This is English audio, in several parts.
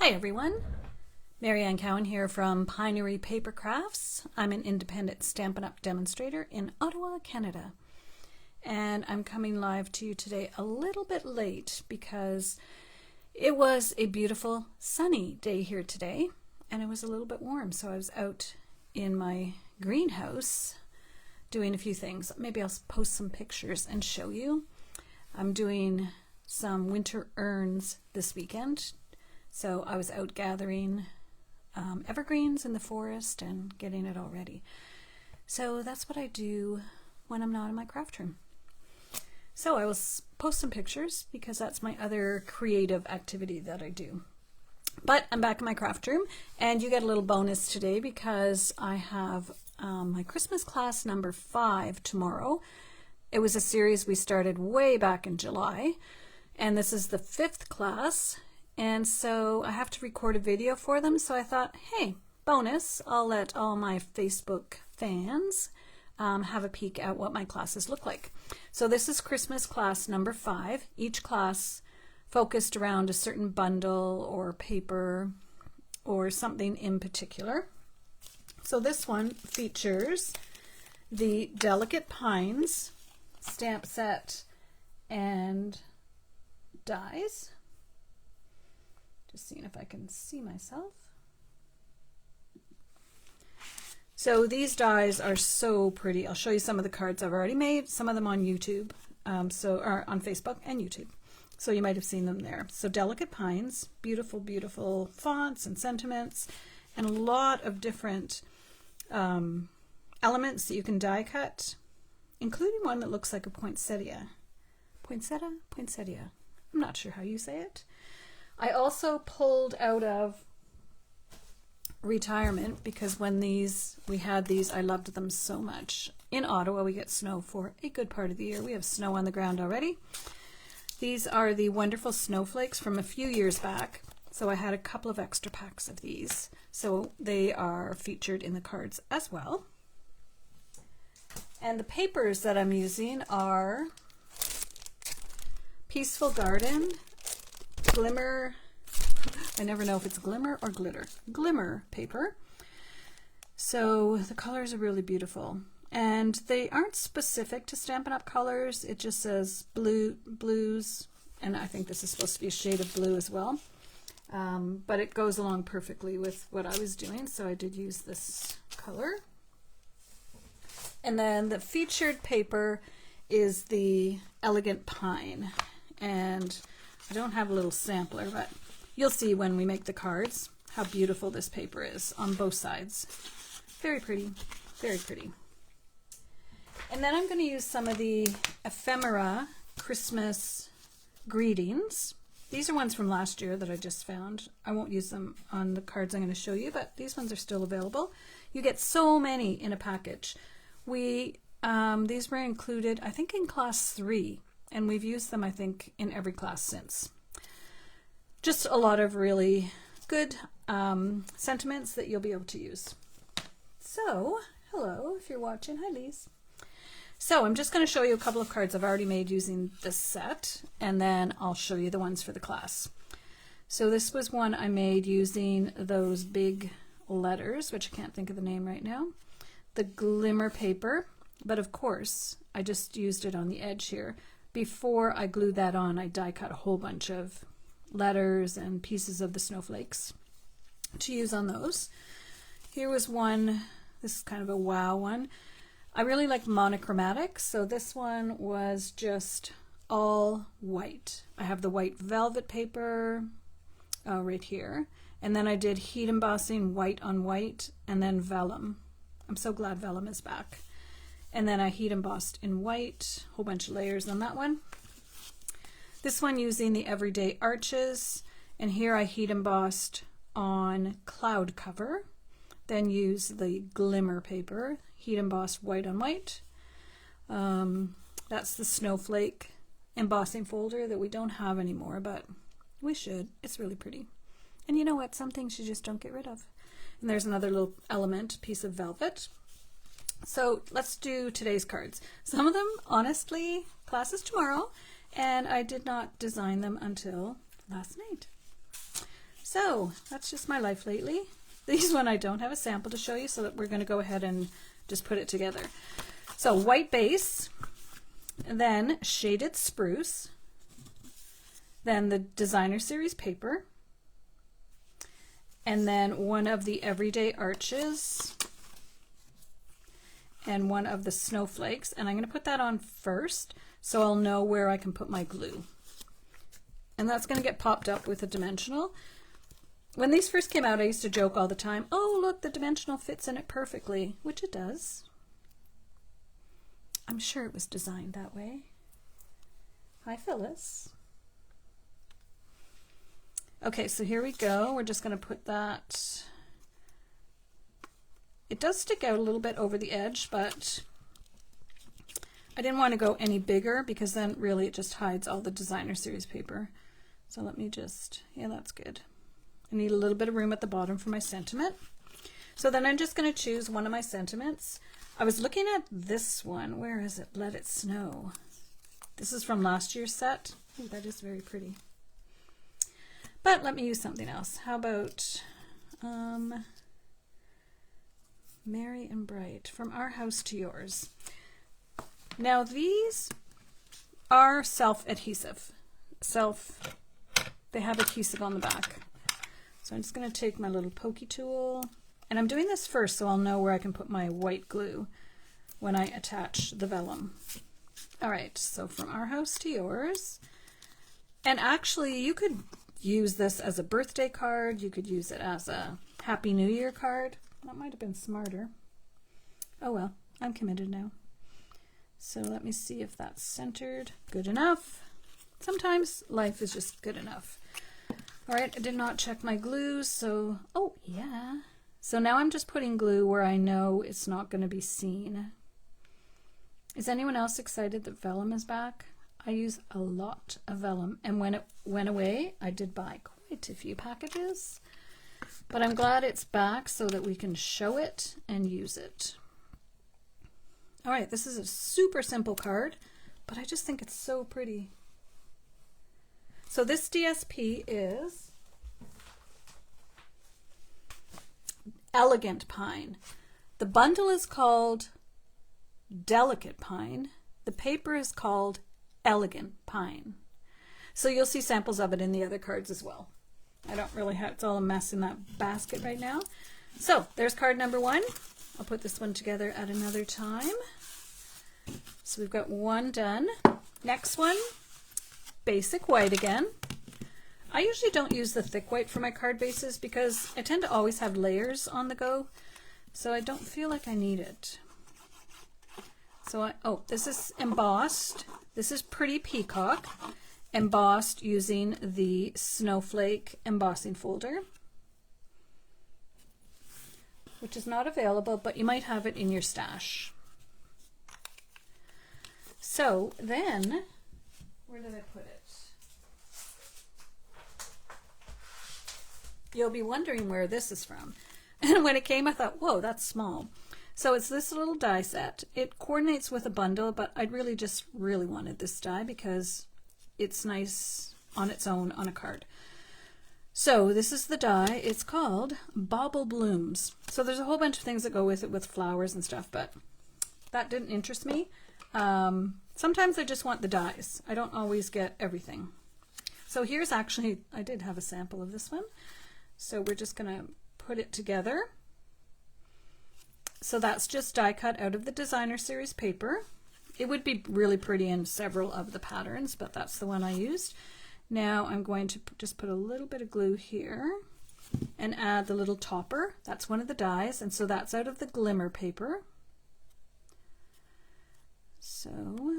Hi everyone, Marianne Cowan here from Pinery Paper Crafts. I'm an independent Stampin' Up! Demonstrator in Ottawa, Canada. And I'm coming live to you today a little bit late because it was a beautiful sunny day here today and it was a little bit warm, so I was out in my greenhouse doing a few things. Maybe I'll post some pictures and show you. I'm doing some winter urns this weekend. So I was out gathering evergreens in the forest and getting it all ready. So that's what I do when I'm not in my craft room. So I will post some pictures because that's my other creative activity that I do. But I'm back in my craft room and you get a little bonus today because I have my Christmas class number 5 tomorrow. It was a series we started way back in July and this is the 5th class. And so I have to record a video for them. So I thought, hey, bonus, I'll let all my Facebook fans have a peek at what my classes look like. So this is Christmas class number 5. Each class focused around a certain bundle or paper or something in particular. So this one features the Elegant Pines stamp set and dies. Just seeing if I can see myself. So these dies are so pretty. I'll show you some of the cards I've already made, some of them on YouTube, or on Facebook and YouTube. So you might have seen them there. So Delicate Pines, beautiful, beautiful fonts and sentiments, and a lot of different elements that you can die cut, including one that looks like a poinsettia. Poinsettia. I'm not sure how you say it. I also pulled out of retirement because when we had these, I loved them so much. In Ottawa, we get snow for a good part of the year. We have snow on the ground already. These are the wonderful snowflakes from a few years back. So I had a couple of extra packs of these. So they are featured in the cards as well. And the papers that I'm using are Peaceful Garden, Glimmer, I never know if it's glimmer or glitter, glimmer paper. So the colors are really beautiful and they aren't specific to Stampin' Up! Colors. It just says blues, and I think this is supposed to be a shade of blue as well. But it goes along perfectly with what I was doing, so I did use this color. And then the featured paper is the Elegant Pine, and I don't have a little sampler, but you'll see when we make the cards how beautiful this paper is on both sides. Very pretty, very pretty. And then I'm going to use some of the ephemera Christmas greetings. These are ones from last year that I just found. I won't use them on the cards I'm going to show you, but these ones are still available. You get so many in a package. These were included, I think, in class 3. And we've used them, I think, in every class since. Just a lot of really good sentiments that you'll be able to use. So, hello, if you're watching. Hi, Lise. So, I'm just going to show you a couple of cards I've already made using this set, and then I'll show you the ones for the class. So, this was one I made using those big letters, which I can't think of the name right now. The glimmer paper, but of course, I just used it on the edge here. Before I glued that on, I die cut a whole bunch of letters and pieces of the snowflakes to use on those. Here was one, this is kind of a wow one. I really like monochromatic, so this one was just all white. I have the white velvet paper right here, and then I did heat embossing white on white, and then vellum. I'm so glad vellum is back. And then I heat embossed in white, a whole bunch of layers on that one. This one using the Everyday Arches, and here I heat embossed on cloud cover, then use the glimmer paper, heat embossed white on white. That's the snowflake embossing folder that we don't have anymore, but we should. It's really pretty. And you know what? Some things you just don't get rid of. And there's another little element piece of velvet. So let's do today's cards. Some of them, honestly, class is tomorrow, and I did not design them until last night. So that's just my life lately. These one I don't have a sample to show you, so that we're going to go ahead and just put it together. So white base, then shaded spruce, then the designer series paper, and then one of the everyday arches, and one of the snowflakes. And I'm going to put that on first so I'll know where I can put my glue. And that's going to get popped up with a dimensional. When these first came out, I used to joke all the time, oh look, the dimensional fits in it perfectly, which it does. I'm sure it was designed that way. Hi, Phyllis. Okay, so here we go. We're just going to put that. It does stick out a little bit over the edge, but I didn't want to go any bigger because then really it just hides all the designer series paper. So let me just, yeah, that's good. I need a little bit of room at the bottom for my sentiment. So then I'm just going to choose one of my sentiments. I was looking at this one. Where is it? Let It Snow. This is from last year's set. Ooh, that is very pretty. But let me use something else. How about Merry and Bright, From Our House to Yours. Now these are self-adhesive. They have adhesive on the back. So I'm just going to take my little pokey tool, and I'm doing this first so I'll know where I can put my white glue when I attach the vellum. All right, so From Our House to Yours. And actually you could use this as a birthday card. You could use it as a Happy New Year card. That might have been smarter. Oh well, I'm committed now. So let me see if that's centered. Good enough. Sometimes life is just good enough. All right, I did not check my glue, so, oh yeah. So now I'm just putting glue where I know it's not going to be seen. Is anyone else excited that vellum is back? I use a lot of vellum, and when it went away, I did buy quite a few packages. But I'm glad it's back so that we can show it and use it. All right, this is a super simple card, but I just think it's so pretty. So this DSP is Elegant Pine. The bundle is called Delicate Pine. The paper is called Elegant Pine. So you'll see samples of it in the other cards as well. I don't really have, it's all a mess in that basket right now. So there's card number one. I'll put this one together at another time. So we've got one done. Next one, basic white again. I usually don't use the thick white for my card bases because I tend to always have layers on the go, so I don't feel like I need it. So oh, this is embossed. This is Pretty Peacock, embossed using the Snowflake embossing folder, which is not available, but you might have it in your stash. So then, where did I put it? You'll be wondering where this is from. And when it came, I thought, whoa, that's small. So it's this little die set. It coordinates with a bundle, but I really wanted this die because it's nice on its own on a card. So this is the die. It's called Bauble Blooms. So there's a whole bunch of things that go with it with flowers and stuff, but that didn't interest me. Sometimes I just want the dies. I don't always get everything. So here's actually, I did have a sample of this one. So we're just going to put it together. So that's just die cut out of the designer series paper. It would be really pretty in several of the patterns, but that's the one I used. Now I'm going to just put a little bit of glue here and add the little topper. That's one of the dies, and so that's out of the glimmer paper. So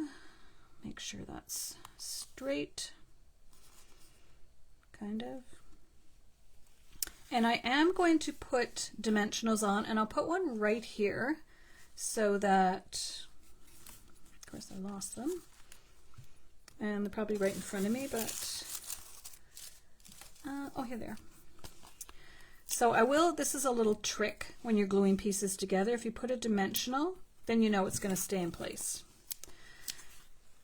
make sure that's straight, kind of. And I am going to put dimensionals on, and I'll put one right here so that, of course I lost them, and they're probably right in front of me, but, oh, here they are. So I will, this is a little trick when you're gluing pieces together. If you put a dimensional, then you know it's going to stay in place.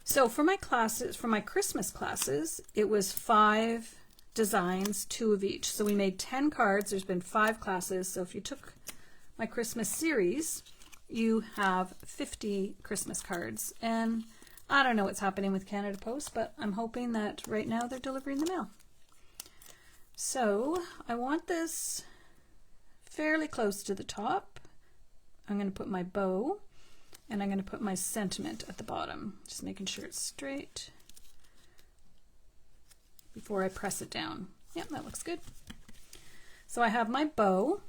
So for my classes, for my Christmas classes, it was 5 designs, 2 of each. So we made 10 cards. There's been 5 classes. So if you took my Christmas series, you have 50 Christmas cards. And I don't know what's happening with Canada Post, but I'm hoping that right now they're delivering the mail. So I want this fairly close to the top. I'm going to put my bow, and I'm going to put my sentiment at the bottom, just making sure it's straight before I press it down. Yep, that looks good. So I have my bow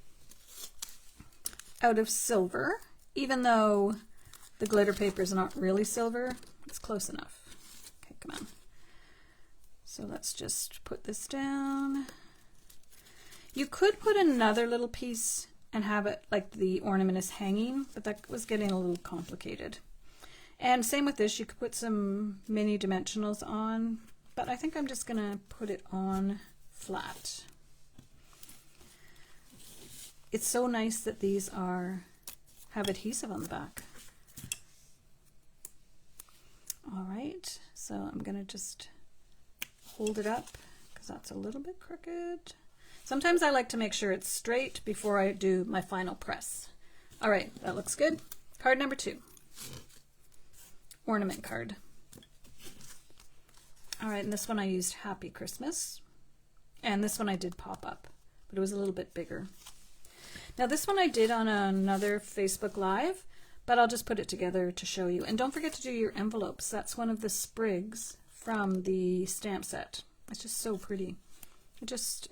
out of silver, even though the glitter paper is not really silver, it's close enough. Okay, come on. So let's just put this down. You could put another little piece and have it like the ornament is hanging, but that was getting a little complicated. And same with this, you could put some mini dimensionals on, but I think I'm just gonna put it on flat. It's so nice that these have adhesive on the back. All right, so I'm gonna just hold it up because that's a little bit crooked. Sometimes I like to make sure it's straight before I do my final press. All right, that looks good. Card number 2, ornament card. All right, and this one I used Happy Christmas, and this one I did pop up, but it was a little bit bigger. Now this one I did on another Facebook Live, but I'll just put it together to show you. And don't forget to do your envelopes. That's one of the sprigs from the stamp set. It's just so pretty.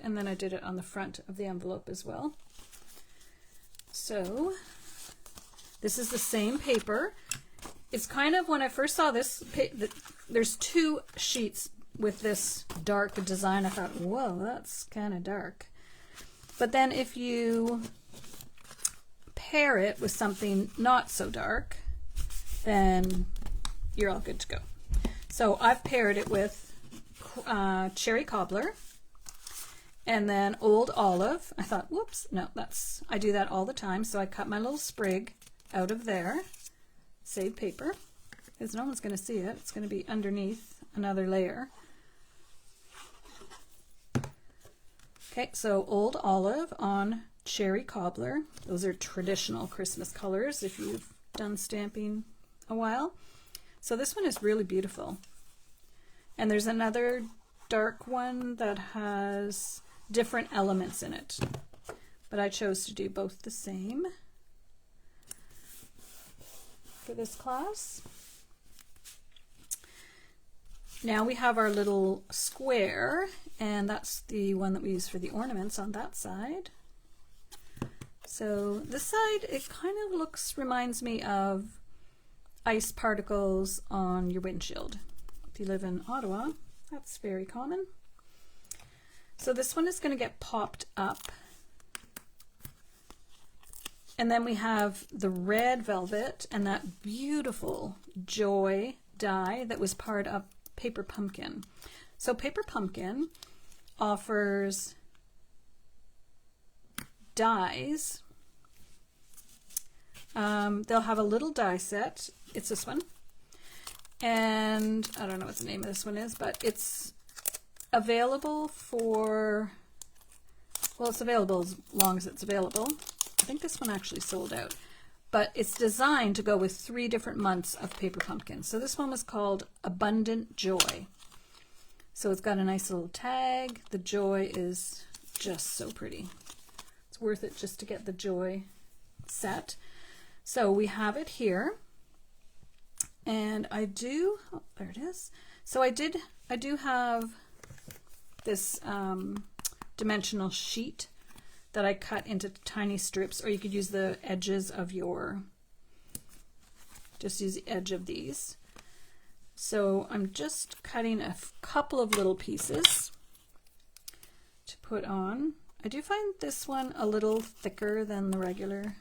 And then I did it on the front of the envelope as well. So this is the same paper. It's kind of, when I first saw this, there's 2 sheets with this dark design. I thought, whoa, that's kind of dark. But then if you pair it with something not so dark, then you're all good to go. So I've paired it with cherry cobbler and then old olive. I thought, whoops, no, I do that all the time. So I cut my little sprig out of there, save paper, because no one's going to see it. It's going to be underneath another layer. Okay, so old olive on cherry cobbler. Those are traditional Christmas colors if you've done stamping a while. So this one is really beautiful. And there's another dark one that has different elements in it, but I chose to do both the same for this class. Now we have our little square, and that's the one that we use for the ornaments on that side. So this side, it kind of reminds me of ice particles on your windshield. If you live in Ottawa, that's very common. So this one is going to get popped up. And then we have the red velvet and that beautiful Joy die that was part of Paper Pumpkin. So Paper Pumpkin offers dies. They'll have a little die set. It's this one. And I don't know what the name of this one is, but it's available for, well, it's available as long as it's available. I think this one actually sold out, but it's designed to go with 3 different months of Paper Pumpkin. So this one was called Abundant Joy. So it's got a nice little tag. The joy is just so pretty. It's worth it just to get the joy set. So we have it here. And I do, oh, there it is. So I do have this dimensional sheet that I cut into tiny strips, or you could use the edges of just use the edge of these. So I'm just cutting a couple of little pieces to put on. I do find this one a little thicker than the regular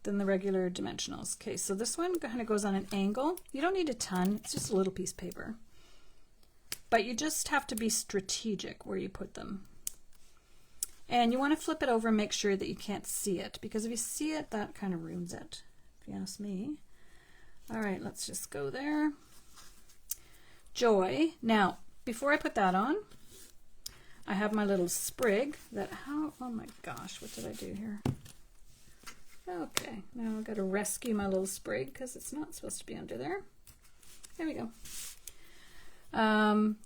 dimensionals. Okay, so this one kind of goes on an angle. You don't need a ton, it's just a little piece of paper. But you just have to be strategic where you put them. And you want to flip it over and make sure that you can't see it, because if you see it, that kind of ruins it, if you ask me. All right, let's just go there. Joy. Now, before I put that on, I have my little sprig that, oh my gosh, what did I do here? Okay, now I've got to rescue my little sprig because it's not supposed to be under there. There we go.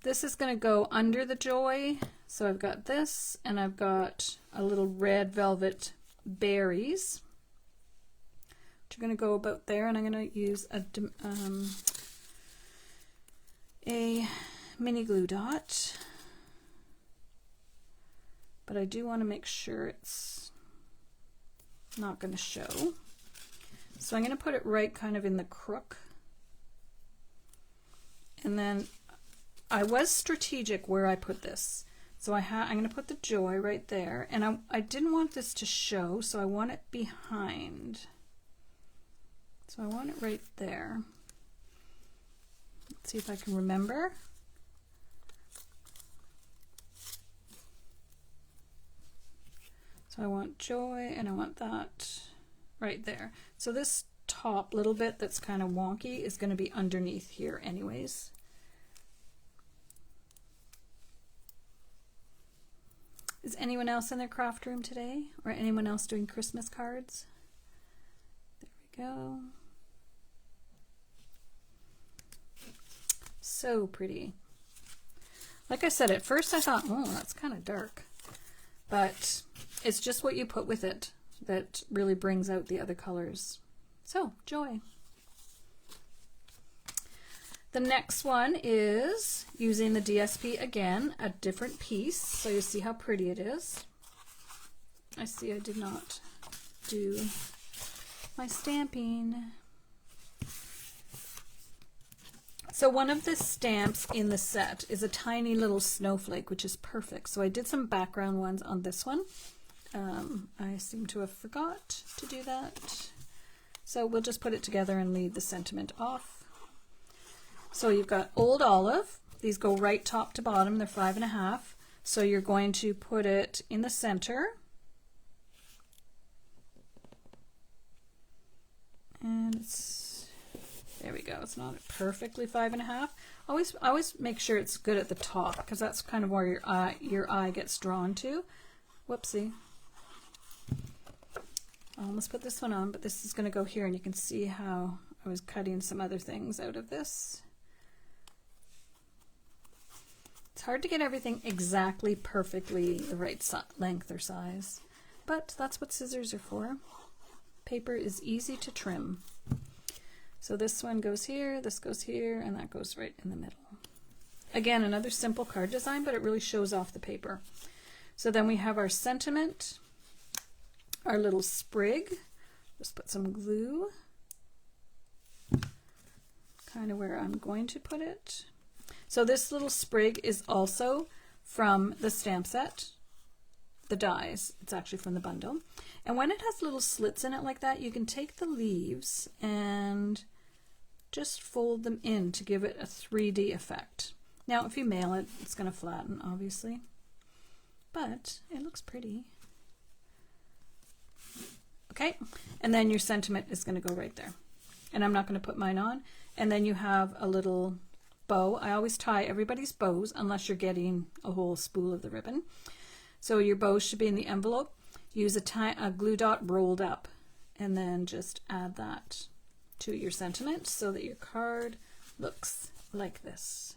This is going to go under the Joy. So I've got this, and I've got a little red velvet berries, which are going to go about there, and I'm going to use a mini glue dot. But I do want to make sure it's not going to show. So I'm going to put it right kind of in the crook. And then I was strategic where I put this. So I'm going to put the Joy right there. And I didn't want this to show, so I want it behind. So I want it right there. Let's see if I can remember. So I want Joy, and I want that right there. So this top little bit that's kind of wonky is going to be underneath here anyways. Is anyone else in their craft room today? Or anyone else doing Christmas cards? There we go. So pretty. Like I said, at first I thought, oh, that's kind of dark. But it's just what you put with it that really brings out the other colors. So, Joy. The next one is using the DSP again, a different piece. So you see how pretty it is. I see I did not do my stamping. So one of the stamps in the set is a tiny little snowflake, which is perfect. So I did some background ones on this one. I seem to have forgot to do that. So we'll just put it together and leave the sentiment off. So you've got Old Olive. These go right top to bottom. They're 5.5. So you're going to put it in the center. And it's, there we go. It's not perfectly 5.5. Always make sure it's good at the top, because that's kind of where your eye gets drawn to. Whoopsie. I almost put this one on, but this is going to go here, and you can see how I was cutting some other things out of this. It's hard to get everything exactly perfectly the right length or size, but that's what scissors are for. Paper is easy to trim. So this one goes here, this goes here, and that goes right in the middle. Again, another simple card design, but it really shows off the paper. So then we have our sentiment, our little sprig. Just put some glue, kind of where I'm going to put it. So this little sprig is also from the stamp set, the dies. It's actually from the bundle. And when it has little slits in it like that, you can take the leaves and just fold them in to give it a 3D effect. Now, if you mail it, it's going to flatten, obviously, but it looks pretty. Okay, and then your sentiment is going to go right there. And I'm not going to put mine on. And then you have a little bow. I always tie everybody's bows unless you're getting a whole spool of the ribbon. So your bow should be in the envelope. Use a glue dot rolled up, and then just add that to your sentiment so that your card looks like this.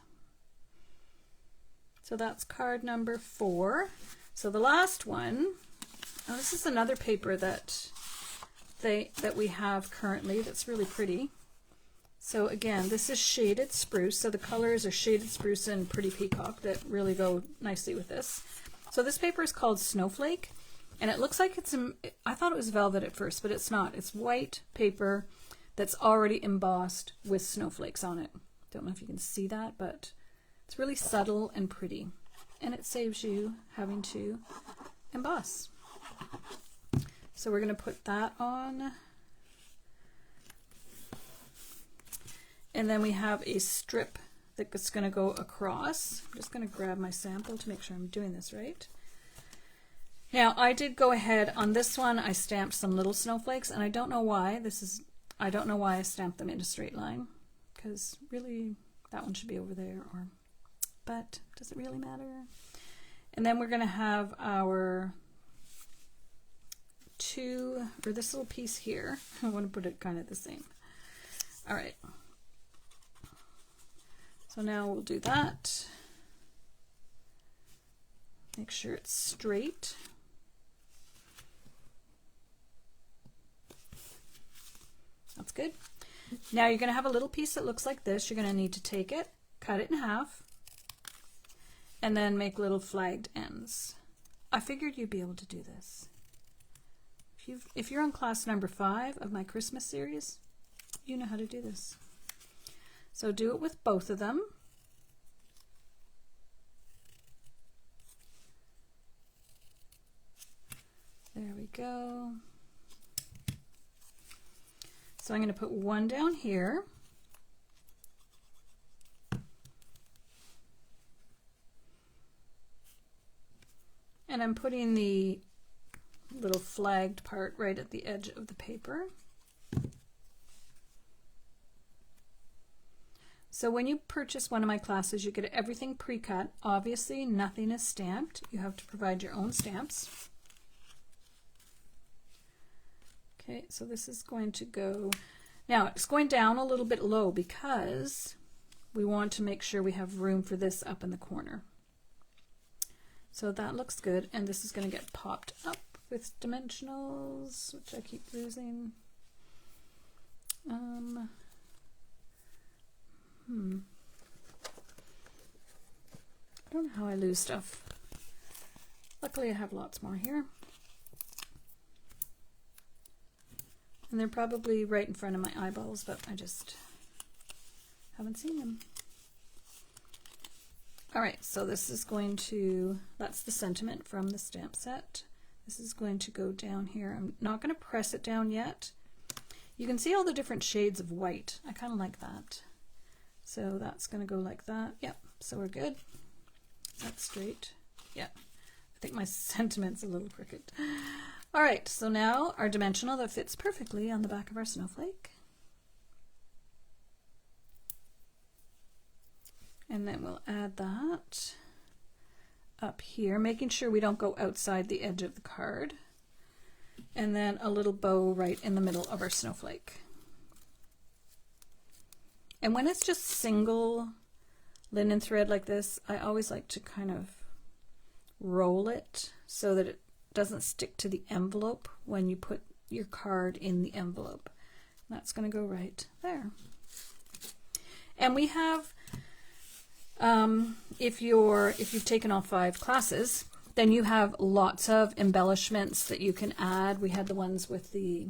So that's card number 4. So the last one, oh, this is another paper that we have currently that's really pretty. So again, this is shaded spruce. So the colors are shaded spruce and pretty peacock that really go nicely with this. So this paper is called Snowflake, and it looks like it's, I thought it was velvet at first, but it's not. It's white paper that's already embossed with snowflakes on it. Don't know if you can see that, but it's really subtle and pretty, and it saves you having to emboss. So we're going to put that on. And then we have a strip that's going to go across. I'm just going to grab my sample to make sure I'm doing this right. Now, I did go ahead on this one. I stamped some little snowflakes, and I don't know why. I don't know why I stamped them in a straight line, because really that one should be over there, but does it really matter? And then we're going to have our this little piece here. I want to put it kind of the same. All right. So now we'll do that. Make sure it's straight. That's good. Now you're going to have a little piece that looks like this. You're going to need to take it, cut it in half, and then make little flagged ends. I figured you'd be able to do this. If you're on class number 5 of my Christmas series, you know how to do this. So do it with both of them. There we go. So I'm going to put one down here. And I'm putting the little flagged part right at the edge of the paper. So when you purchase one of my classes, you get everything pre-cut. Obviously, nothing is stamped. You have to provide your own stamps. Okay, so this is going to go, now it's going down a little bit low because we want to make sure we have room for this up in the corner. So that looks good, and this is going to get popped up with dimensionals, which I keep losing. I don't know how I lose stuff. Luckily I have lots more here. And they're probably right in front of my eyeballs, but I just haven't seen them. All right, so this is going to, that's the sentiment from the stamp set. This is going to go down here. I'm not going to press it down yet. You can see all the different shades of white. I kind of like that. So that's going to go like that. Yep, so we're good. That's straight. Yeah, I think my sentiment's a little crooked. All right, so now our dimensional that fits perfectly on the back of our snowflake. And then we'll add that up here, making sure we don't go outside the edge of the card. And then a little bow right in the middle of our snowflake. And when it's just single linen thread like this, I always like to kind of roll it so that it doesn't stick to the envelope when you put your card in the envelope. That's going to go right there. And we have, if you've taken all 5 classes, then you have lots of embellishments that you can add. We had the ones with the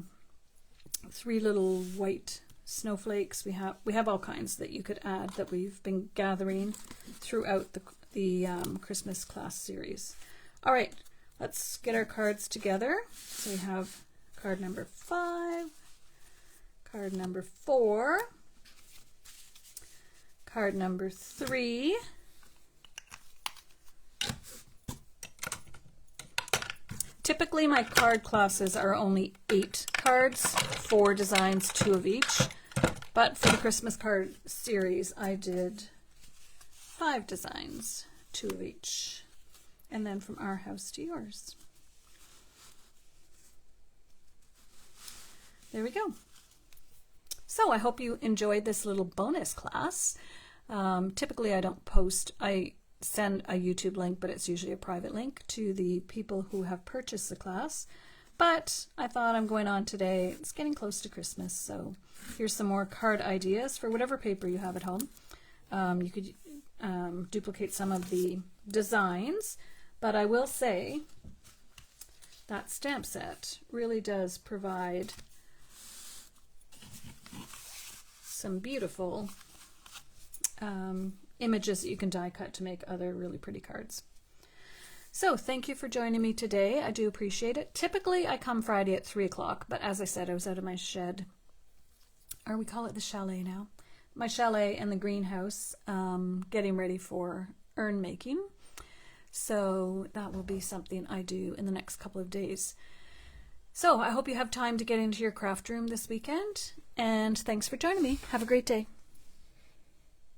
3 little white snowflakes. We have all kinds that you could add that we've been gathering throughout the Christmas class series. All right, let's get our cards together. So we have card number 5, card number 4, card number 3, typically my card classes are only 8 cards, 4 designs, 2 of each. But for the Christmas card series, I did 5 designs, 2 of each. And then from our house to yours. There we go. So I hope you enjoyed this little bonus class. Typically I don't post, I send a YouTube link, but it's usually a private link to the people who have purchased the class. But I thought I'm going on today. It's getting close to Christmas, so here's some more card ideas for whatever paper you have at home. You could duplicate some of the designs, but I will say that stamp set really does provide some beautiful images that you can die cut to make other really pretty cards. So thank you for joining me today. I do appreciate it. Typically I come Friday at 3 o'clock, but as I said, I was out of my shed, or we call it the chalet now, my chalet and the greenhouse, getting ready for urn making. So that will be something I do in the next couple of days. So I hope you have time to get into your craft room this weekend, and thanks for joining me. Have a great day.